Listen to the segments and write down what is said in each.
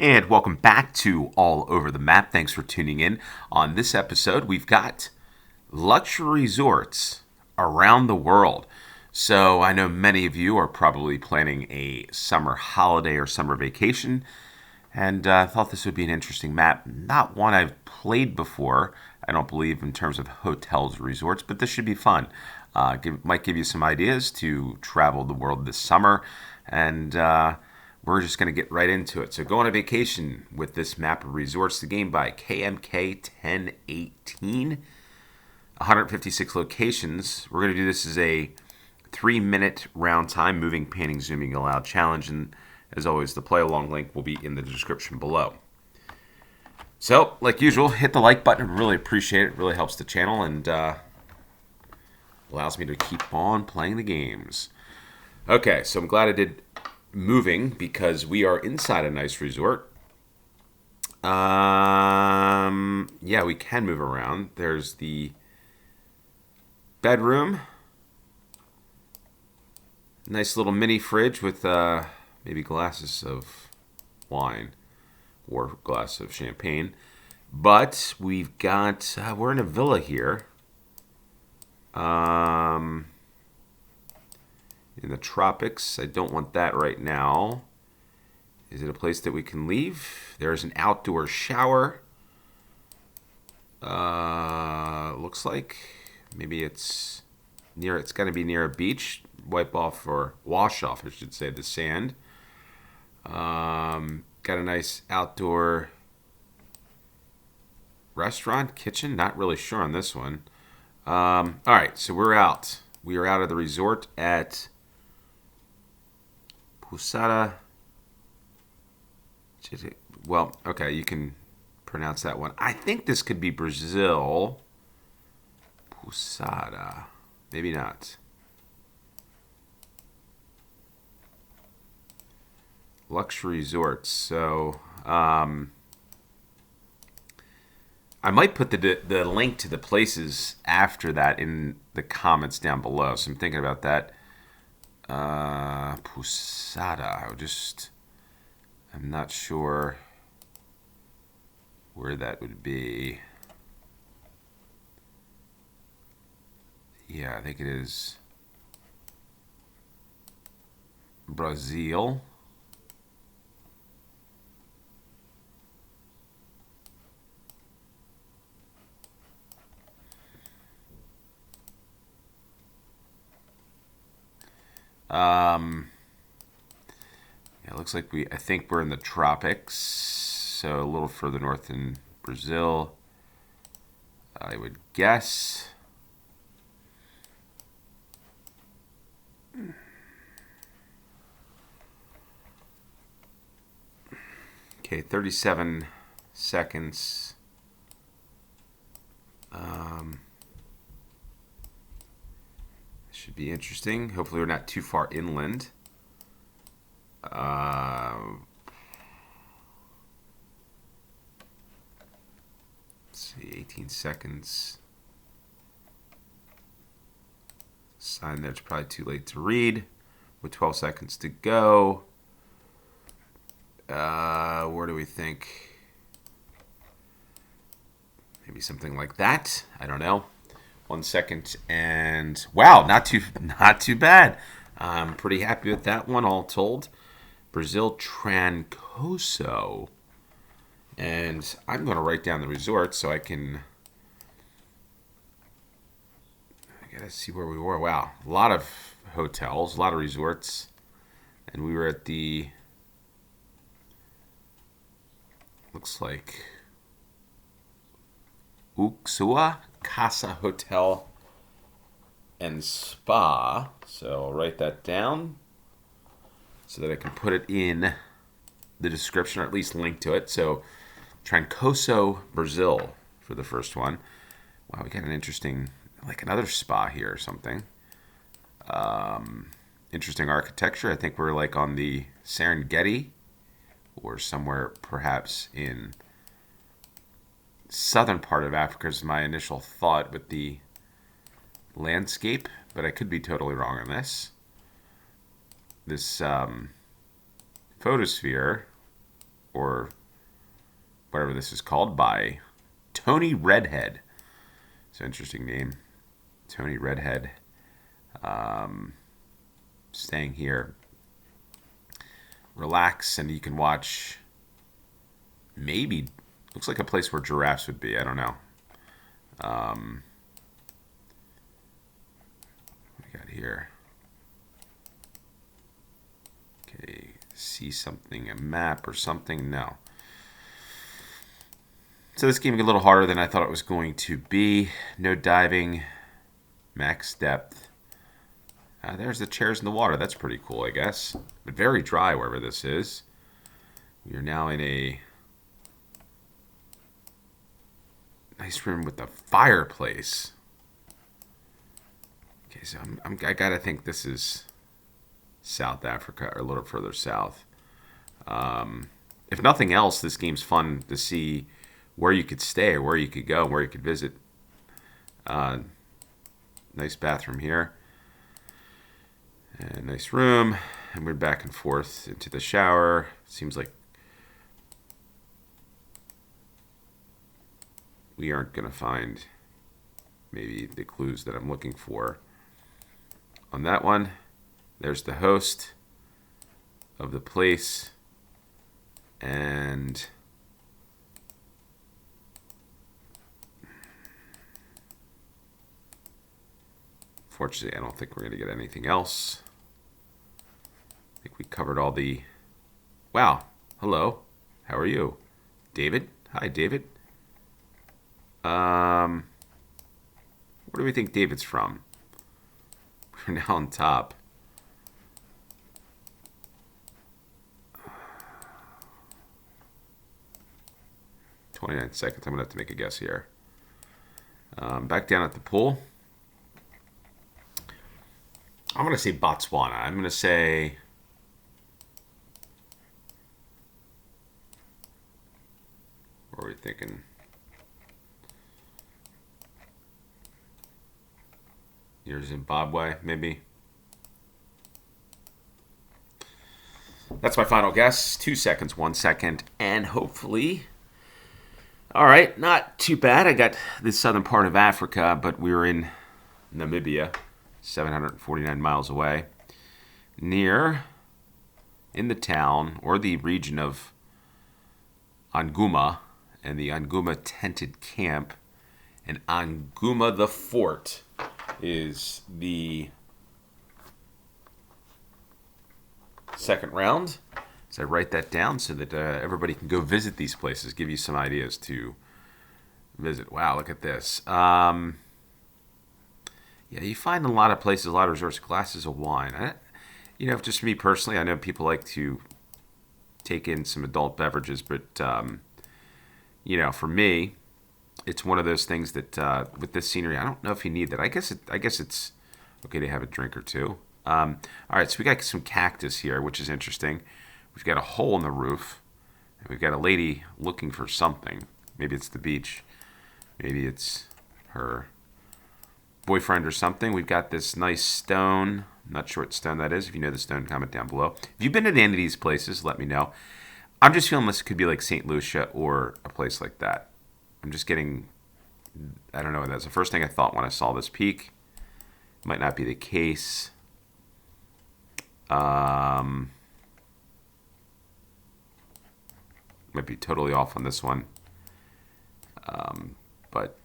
And welcome back to All Over the Map. Thanks for tuning in. On this episode, we've got luxury resorts around the world. So I know many of you are probably planning a summer holiday or summer vacation, and I thought this would be an interesting map. Not one I've played before, I don't believe, in terms of hotels or resorts, but this should be fun. Might give you some ideas to travel the world this summer, and we're just going to get right into it. So go on a vacation with this map of resorts. The game by KMK 1018. 156 locations. We're going to do this as a 3-minute round time, moving, panning, zooming allowed challenge. And as always, the play along link will be in the description below. So, like usual, hit the like button. I really appreciate it. It really helps the channel and allows me to keep on playing the games. Okay, so I'm glad I did moving because we are inside a nice resort. Yeah, we can move around. There's the bedroom. Nice little mini fridge with maybe glasses of wine or a glass of champagne. But we've got, we're in a villa here. In the tropics. I don't want that right now. Is it a place that we can leave? There's an outdoor shower. Looks like maybe it's near. It's got to be near a beach. Wipe off or wash off, I should say, the sand. Got a nice outdoor restaurant, kitchen. Not really sure on this one. All right, so we're out. We are out of the resort at Pusada. Well, okay, you can pronounce that one. I think this could be Brazil. Pusada. Maybe not. Luxury resorts. So, I might put the link to the places after that in the comments down below. So I'm thinking about that. Pusada. I'm not sure where that would be. Yeah, I think it is Brazil. Yeah, it looks like I think we're in the tropics, so a little further north than Brazil, I would guess. Okay, 37 seconds. Should be interesting. Hopefully we're not too far inland. Let's see, 18 seconds. Sign there, it's probably too late to read. With 12 seconds to go. Where do we think? Maybe something like that. I don't know. 1 second, and wow, not too bad. I'm pretty happy with that one, all told. Brazil Trancoso, and I'm going to write down the resort so I gotta see where we were. Wow, a lot of hotels, a lot of resorts, and we were at the looks like Uxua Casa Hotel and Spa. So I'll write that down so that I can put it in the description or at least link to it. So Trancoso, Brazil for the first one. Wow, we got an interesting, like another spa here or something. Interesting architecture. I think we're like on the Serengeti or somewhere perhaps in southern part of Africa is my initial thought with the landscape, but I could be totally wrong on this. This photosphere or whatever this is called, by Tony Redhead. It's an interesting name. Tony Redhead. Staying here. Relax, and you can watch, maybe, looks like a place where giraffes would be. I don't know. What do we got here? Okay, see something, a map or something? No. So this game is a little harder than I thought it was going to be. No diving, max depth. There's the chairs in the water. That's pretty cool, I guess. But very dry wherever this is. We are now in a nice room with a fireplace. Okay, so I gotta think this is South Africa, or a little further south. If nothing else, this game's fun to see where you could stay, or where you could go, where you could visit. Nice bathroom here. And nice room. And we're back and forth into the shower. Seems like we aren't going to find maybe the clues that I'm looking for on that one. There's the host of the place. And fortunately, I don't think we're going to get anything else. I think we covered all the... Wow. Hello. How are you? David? Hi, David. Where do we think David's from? We're now on top. "29 seconds. I'm going to have to make a guess here. Back down at the pool. I'm going to say Botswana. I'm going to say... What are we thinking? Near Zimbabwe, maybe? That's my final guess. 2 seconds, 1 second, and hopefully... All right, not too bad. I got the southern part of Africa, but we were in Namibia, 749 miles away, near, in the town or the region of Anguma, and the Anguma tented camp. And Anguma the fort is the second round. So I write that down so that everybody can go visit these places, give you some ideas to visit. Wow, look at this. Yeah, you find a lot of places, a lot of resorts, glasses of wine. Just me personally, I know people like to take in some adult beverages, but, for me, it's one of those things that with this scenery, I don't know if you need that. I guess it's okay to have a drink or two. All right, so we got some cactus here, which is interesting. We've got a hole in the roof, and we've got a lady looking for something. Maybe it's the beach. Maybe it's her boyfriend or something. We've got this nice stone. I'm not sure what stone that is. If you know the stone, comment down below. If you've been to any of these places, let me know. I'm just feeling this could be like St. Lucia or a place like that. I'm just getting, I don't know. That's the first thing I thought when I saw this peak. Might not be the case. Might be totally off on this one. But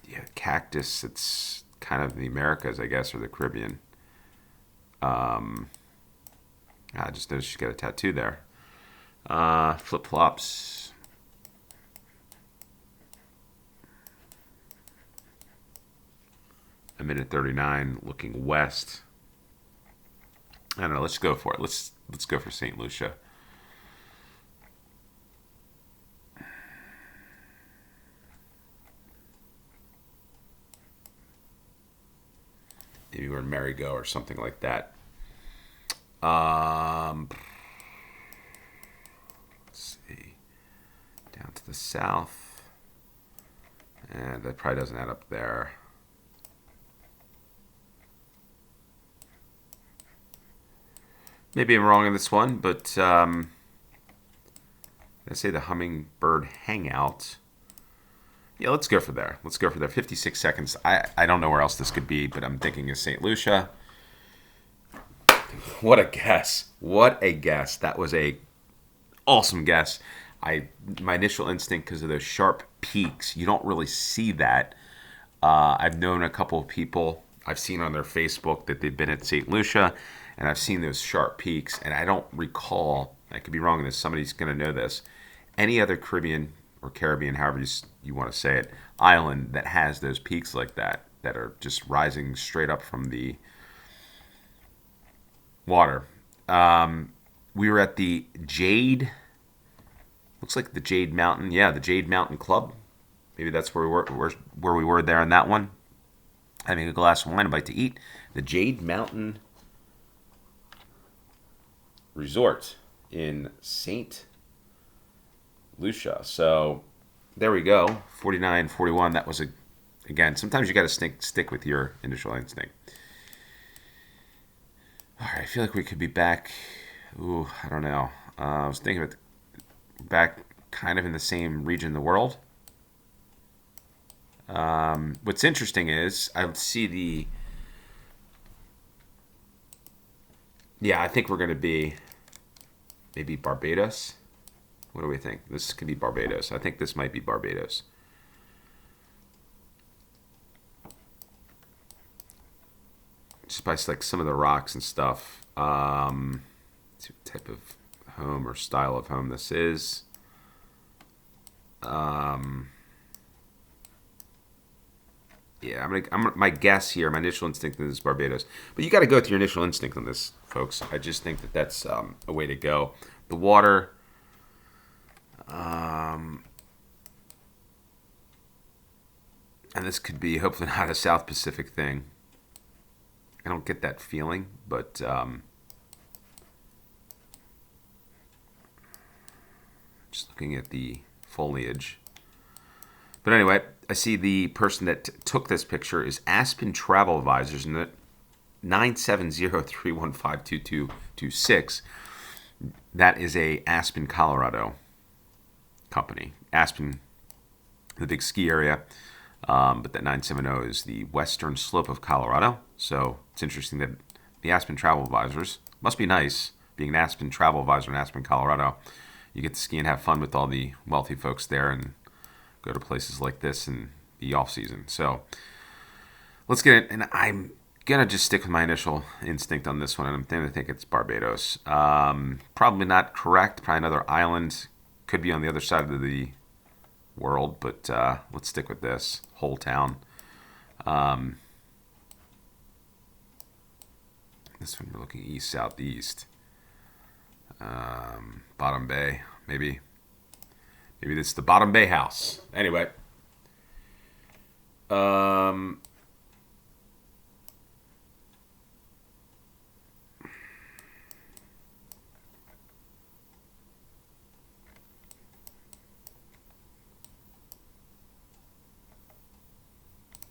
yeah, cactus, it's kind of the Americas, I guess, or the Caribbean. I just noticed she's got a tattoo there. Flip-flops. A minute 39, looking west. I don't know, let's go for it. Let's go for St. Lucia. Maybe we're in Marigot or something like that. Let's see. Down to the south. And that probably doesn't add up there. Maybe I'm wrong on this one, but I say the Hummingbird Hangout. Yeah, let's go for there. Let's go for there. 56 seconds. I don't know where else this could be, but I'm thinking of St. Lucia. What a guess. What a guess. That was a awesome guess. My initial instinct, because of those sharp peaks, you don't really see that. I've known a couple of people, I've seen on their Facebook that they've been at St. Lucia, and I've seen those sharp peaks, and I don't recall, I could be wrong in this, somebody's going to know this, any other Caribbean or Caribbean, however you want to say it, island that has those peaks like that are just rising straight up from the water. We were at the Jade, looks like the Jade Mountain. Yeah, the Jade Mountain Club. Maybe that's where we were there on that one. Having a glass of wine, a bite to eat. The Jade Mountain Resort in St. Lucia. So there we go. 49-41. That was again, sometimes you got to stick with your initial instinct. All right, I feel like we could be back. Ooh, I don't know. I was thinking about back kind of in the same region of the world. What's interesting is I see I think we're going to be maybe Barbados. What do we think? This could be Barbados. I think this might be Barbados. Just by like some of the rocks and stuff. See what type of home or style of home this is. Yeah, my guess here, my initial instinct is Barbados. But you got to go with your initial instinct on this, folks. I just think that that's a way to go. The water, and this could be hopefully not a South Pacific thing. I don't get that feeling, but just looking at the foliage. But anyway, I see the person that took this picture is Aspen Travel Advisors, and the 970-315-2226. That is a Aspen, Colorado company. Aspen, the big ski area, but that 970 is the western slope of Colorado. So it's interesting that the Aspen Travel Advisors must be nice, being an Aspen Travel Advisor in Aspen, Colorado. You get to ski and have fun with all the wealthy folks there and go to places like this in the off season. So let's get it. And I'm going to just stick with my initial instinct on this one. And I'm going to think it's Barbados. Probably not correct. Probably another island. Could be on the other side of the world. But let's stick with this. Whole town. This one we're looking east, southeast. Bottom Bay, maybe. Maybe this is the Bottom Bay house. Anyway.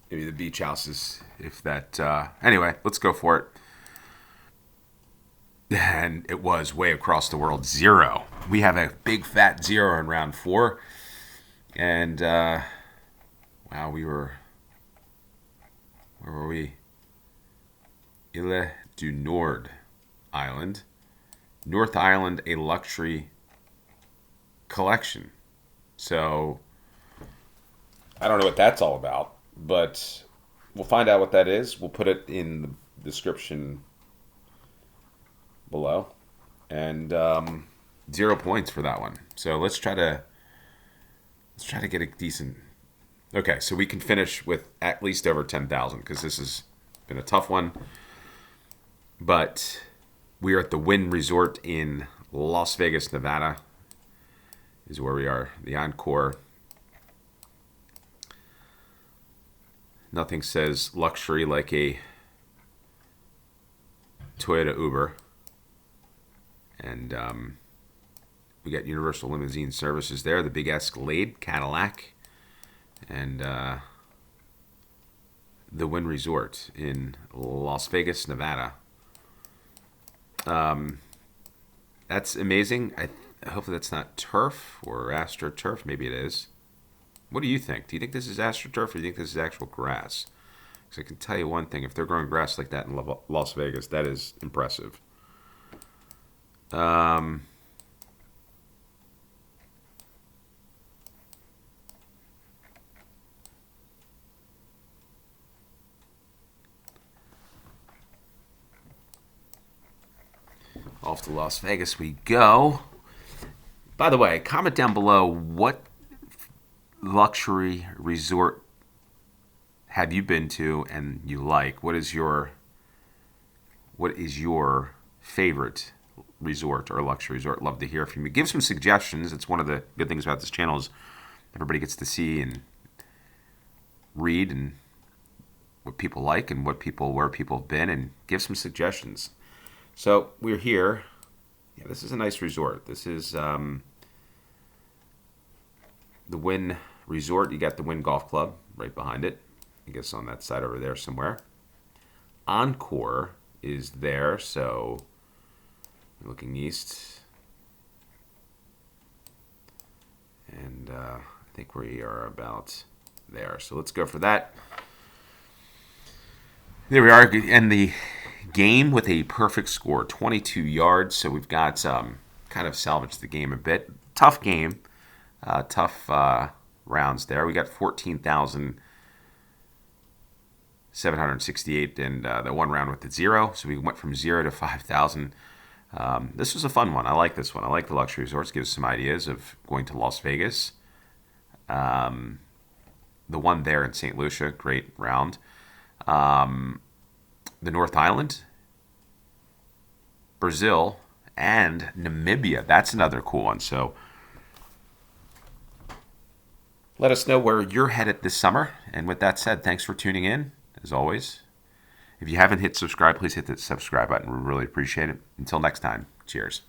Maybe the beach houses, if that. Anyway, let's go for it. And it was way across the world. 0. We have a big fat 0 in round 4. And, wow, where were we? Ile du Nord Island. North Island, a luxury collection. So, I don't know what that's all about, but we'll find out what that is. We'll put it in the description below, and 0 points for that one. So let's try to get a decent. Okay, so we can finish with at least over 10,000 because this has been a tough one. But we are at the Wynn Resort in Las Vegas, Nevada. Is where we are. The Encore. Nothing says luxury like a Toyota Uber. And we got Universal Limousine Services there, the big Escalade, Cadillac, and the Wynn Resort in Las Vegas, Nevada. That's amazing. Hopefully that's not turf or astroturf. Maybe it is. What do you think? Do you think this is astroturf or do you think this is actual grass? Because I can tell you one thing. If they're growing grass like that in Las Vegas, that is impressive. Um, Off to Las Vegas we go. By the way, comment down below what luxury resort have you been to and you like? What is your favorite resort or luxury resort? Love to hear from you. Give some suggestions. It's one of the good things about this channel is everybody gets to see and read and what people like and where people have been and give some suggestions. So we're here. Yeah, this is a nice resort. This is the Wynn Resort. You got the Wynn Golf Club right behind it. I guess on that side over there somewhere. Encore is there, so looking east. And I think we are about there. So let's go for that. There we are. And the game with a perfect score, 22 yards. So we've got kind of salvaged the game a bit. Tough game. Tough rounds there. We got 14,768 and the one round with the 0. So we went from 0 to 5,000. This was a fun one. I like this one. I like the luxury resorts. Gives some ideas of going to Las Vegas. The one there in St. Lucia, great round. The North Island, Brazil, and Namibia. That's another cool one. So let us know where you're headed this summer. And with that said, thanks for tuning in, as always. If you haven't hit subscribe, please hit the subscribe button. We really appreciate it. Until next time, cheers.